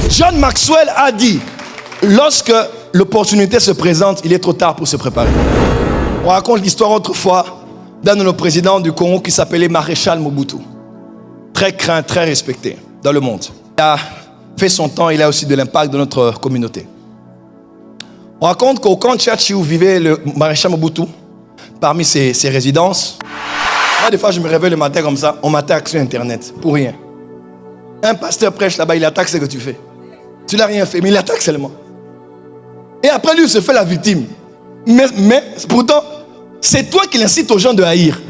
John Maxwell a dit, lorsque l'opportunité se présente, il est trop tard pour se préparer. On raconte l'histoire autrefois d'un de nos présidents du Congo qui s'appelait Maréchal Mobutu. Très craint, très respecté dans le monde. Il a fait son temps, il a aussi de l'impact dans notre communauté. On raconte qu'au camp Tchatchi où vivait le Maréchal Mobutu, parmi ses résidences, moi des fois je me réveille le matin comme ça, on m'attaque sur internet, pour rien. Un pasteur prêche là-bas, il attaque ce que tu fais. Tu n'as rien fait, mais il attaque seulement. Et après lui, il se fait la victime. Mais pourtant, c'est toi qui l'incites aux gens de haïr.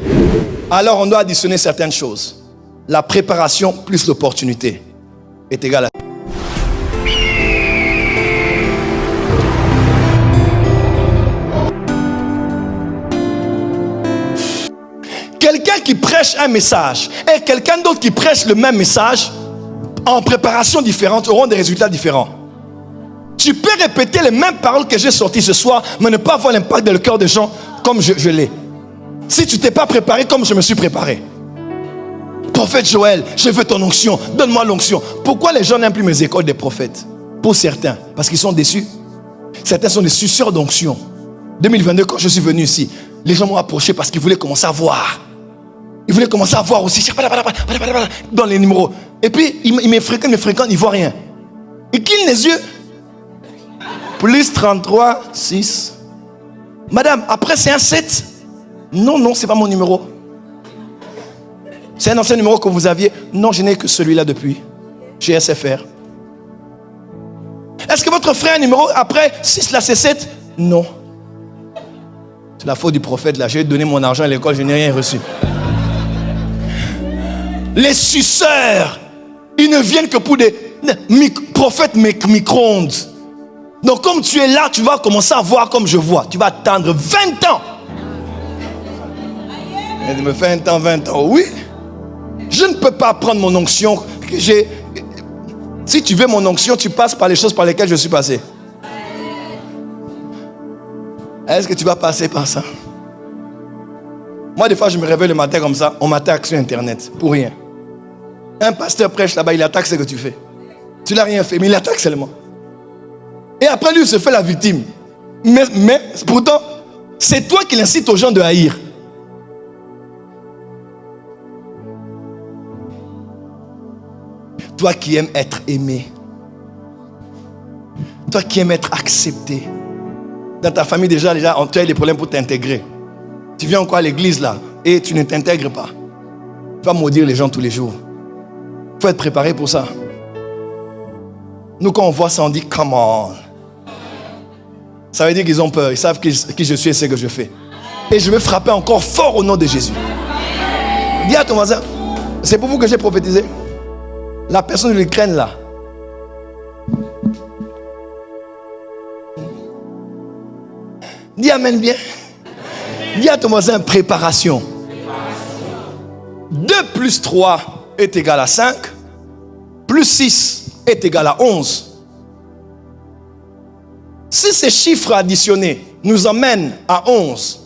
Alors on doit additionner certaines choses. La préparation plus l'opportunité est égale à... Quelqu'un qui prêche un message et quelqu'un d'autre qui prêche le même message en préparation différente auront des résultats différents. Tu peux répéter les mêmes paroles que j'ai sorties ce soir, mais ne pas avoir l'impact dans le cœur des gens comme je l'ai. Si tu t'es pas préparé comme je me suis préparé. Prophète Joël, je veux ton onction, donne-moi l'onction. Pourquoi les gens n'aiment plus mes écoles des prophètes? Pour certains, parce qu'ils sont déçus. Certains sont des suceurs d'onction. 2022, quand je suis venu ici, les gens m'ont approché parce qu'ils voulaient commencer à voir. Ils voulaient commencer à voir aussi dans les numéros. Et puis, ils me fréquentent, ils ne voient rien. Ils clignent les yeux. Plus 33, 6. Madame, après c'est un 7. Non, c'est pas mon numéro. C'est un ancien numéro que vous aviez. Non, je n'ai que celui-là depuis. Chez SFR. Est-ce que votre frère a un numéro après 6 là c'est 7? Non. C'est la faute du prophète là. J'ai donné mon argent à l'école, je n'ai rien reçu. Les suceurs, ils ne viennent que pour des prophètes micro-ondes. Donc comme tu es là, tu vas commencer à voir comme je vois. Tu vas attendre 20 ans. Elle me fait 20 ans, oui. Je ne peux pas prendre mon onction que j'ai. Si tu veux mon onction, tu passes par les choses par lesquelles je suis passé. Est-ce que tu vas passer par ça? Moi des fois je me réveille le matin comme ça, on m'attaque sur internet, pour rien. Un pasteur prêche là-bas, il attaque ce que tu fais. Tu n'as rien fait, mais il attaque seulement. Et après lui, il se fait la victime. Mais pourtant, c'est toi qui l'incites aux gens de haïr. Toi qui aimes être aimé. Toi qui aimes être accepté. Dans ta famille déjà tu as des problèmes pour t'intégrer. Tu viens encore à l'église là et tu ne t'intègres pas. Tu vas maudire les gens tous les jours. Il faut être préparé pour ça. Nous quand on voit ça, on dit come on. Ça veut dire qu'ils ont peur. Ils savent qui je suis et ce que je fais. Et je vais frapper encore fort au nom de Jésus. Dis à ton voisin, c'est pour vous que j'ai prophétisé. La personne de l'Ukraine là. Dis amen bien. Dis à ton voisin préparation. 2 plus 3 est égal à 5. Plus 6 est égal à 11. Si ces chiffres additionnés nous emmènent à 11,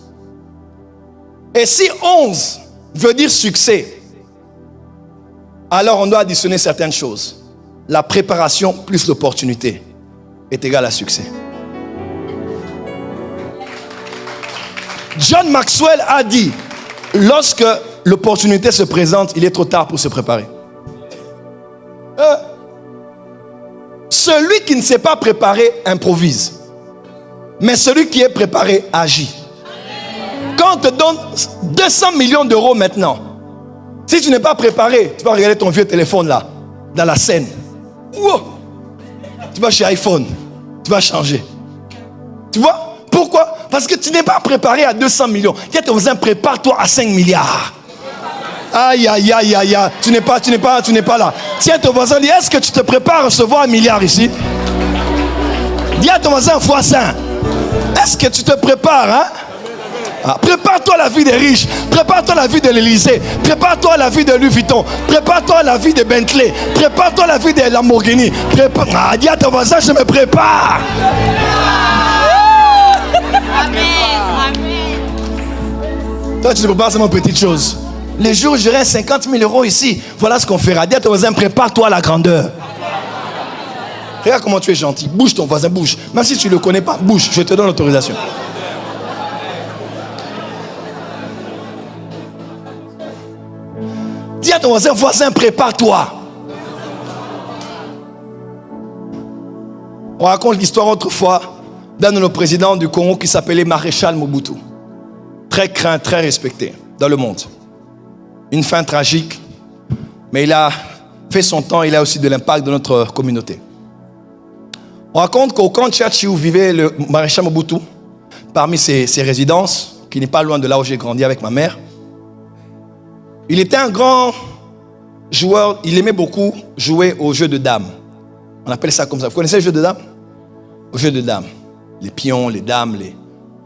et si 11 veut dire succès, alors on doit additionner certaines choses. La préparation plus l'opportunité est égale à succès. John Maxwell a dit, lorsque l'opportunité se présente, il est trop tard pour se préparer. Celui qui ne s'est pas préparé improvise. Mais celui qui est préparé agit. Quand on te donne 200 millions d'euros maintenant, si tu n'es pas préparé, tu vas regarder ton vieux téléphone là, dans la scène. Wow. Tu vas chez iPhone, tu vas changer. Tu vois? Pourquoi? Parce que tu n'es pas préparé à 200 millions. Tiens, ton voisin, prépare-toi à 5 milliards. Aïe, aïe, aïe, aïe, aïe. Tu n'es pas là. Tiens, ton voisin, dis, est-ce que tu te prépares à recevoir 1 milliard ici? Dis à ton voisin, fois 5. Est-ce que tu te prépares, hein? Prépare-toi à la vie des riches. Prépare-toi à la vie de l'Élysée. Prépare-toi à la vie de Louis Vuitton. Prépare-toi à la vie de Bentley. Prépare-toi à la vie de Lamborghini. Dis à ton voisin, je me prépare. Amen. Toi, tu te prépares seulement petite chose. Les jours où j'aurai 50 000 euros ici, voilà ce qu'on fera. Dis à ton voisin, prépare-toi à la grandeur. Regarde comment tu es gentil. Bouge ton voisin, bouge. Même si tu ne le connais pas, bouge. Je te donne l'autorisation. Dis à ton voisin, voisin, prépare-toi. On raconte l'histoire autrefois d'un de nos présidents du Congo qui s'appelait Maréchal Mobutu. Très craint, très respecté dans le monde. Une fin tragique, mais il a fait son temps, il a aussi de l'impact dans notre communauté. On raconte qu'au camp Tchatchi où vivait le Maréchal Mobutu, parmi ses résidences, qui n'est pas loin de là où j'ai grandi avec ma mère, il était un grand joueur, il aimait beaucoup jouer au jeu de dames. On appelle ça comme ça. Vous connaissez le jeu de dames? Au jeu de dames. Les pions, les dames, tout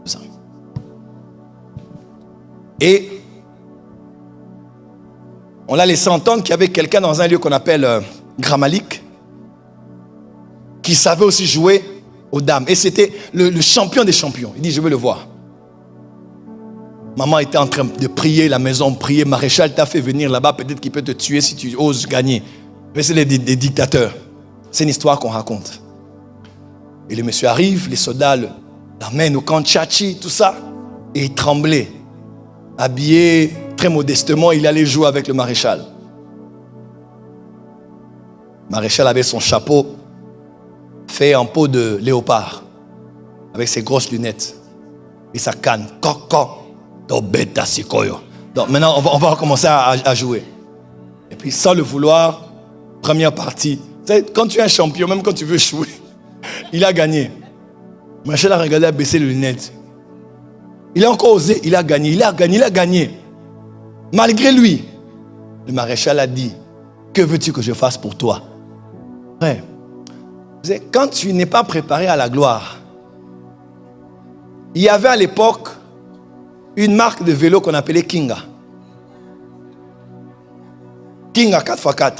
ça. Et on l'a laissé entendre qu'il y avait quelqu'un dans un lieu qu'on appelle Gramalik qui savait aussi jouer aux dames. Et c'était le champion des champions. Il dit, je veux le voir. Maman était en train de prier, la maison priait. Maréchal t'a fait venir là-bas, peut-être qu'il peut te tuer si tu oses gagner. Mais c'est des dictateurs. C'est une histoire qu'on raconte. Et le monsieur arrive, les soldats l'amènent au camp Tchatchi, tout ça. Et il tremblait. Habillé très modestement, il allait jouer avec le maréchal. Le maréchal avait son chapeau fait en peau de léopard, avec ses grosses lunettes et sa canne. Donc maintenant, on va recommencer à jouer. Et puis, sans le vouloir, première partie. Tu sais, quand tu es un champion, même quand tu veux jouer, il a gagné. Maréchal a regardé, a baissé les lunettes. Il a encore osé, il a gagné. Malgré lui, le maréchal a dit, que veux-tu que je fasse pour toi? Ouais. Quand tu n'es pas préparé à la gloire, il y avait à l'époque une marque de vélo qu'on appelait Kinga. Kinga 4x4.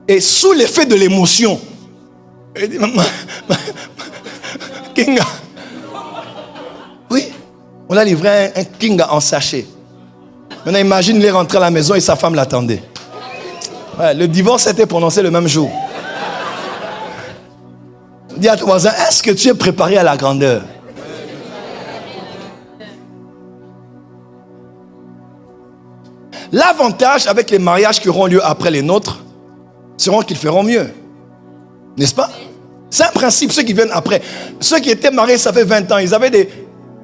Et sous l'effet de l'émotion, il dit, Kinga. Oui, on a livré un Kinga en sachet. Maintenant, imagine, il est rentré à la maison et sa femme l'attendait. Ouais, le divorce était prononcé le même jour. Dis à ton voisin, est-ce que tu es préparé à la grandeur? L'avantage avec les mariages qui auront lieu après les nôtres, seront qu'ils feront mieux. N'est-ce pas? C'est un principe, ceux qui viennent après. Ceux qui étaient mariés, ça fait 20 ans, ils avaient des...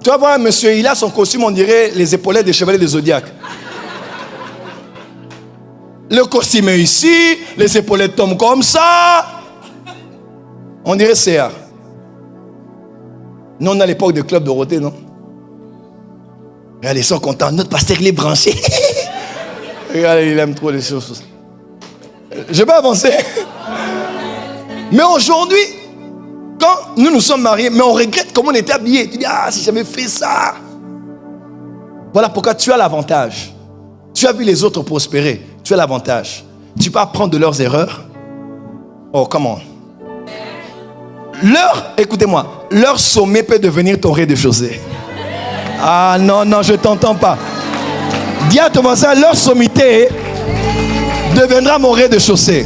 Tu vas voir un monsieur, il a son costume, on dirait les épaulettes des chevaliers des Zodiac. Le costume est ici, les épaulettes tombent comme ça. On dirait CA. Nous, on a l'époque de Club Dorothée, non? Regardez, ils sont contents. Notre pasteur, il est branché. Regardez, il aime trop les choses. Je vais avancer. Mais aujourd'hui, quand nous sommes mariés, mais on regrette comment on était habillés. Tu dis, ah, si j'avais fait ça. Voilà pourquoi tu as l'avantage. Tu as vu les autres prospérer. Tu as l'avantage. Tu peux apprendre de leurs erreurs. Oh, comment? Écoutez-moi, leur sommet peut devenir ton rez-de-chaussée. Ah non, je ne t'entends pas. Dis à ton voisin, leur sommité deviendra mon rez-de-chaussée.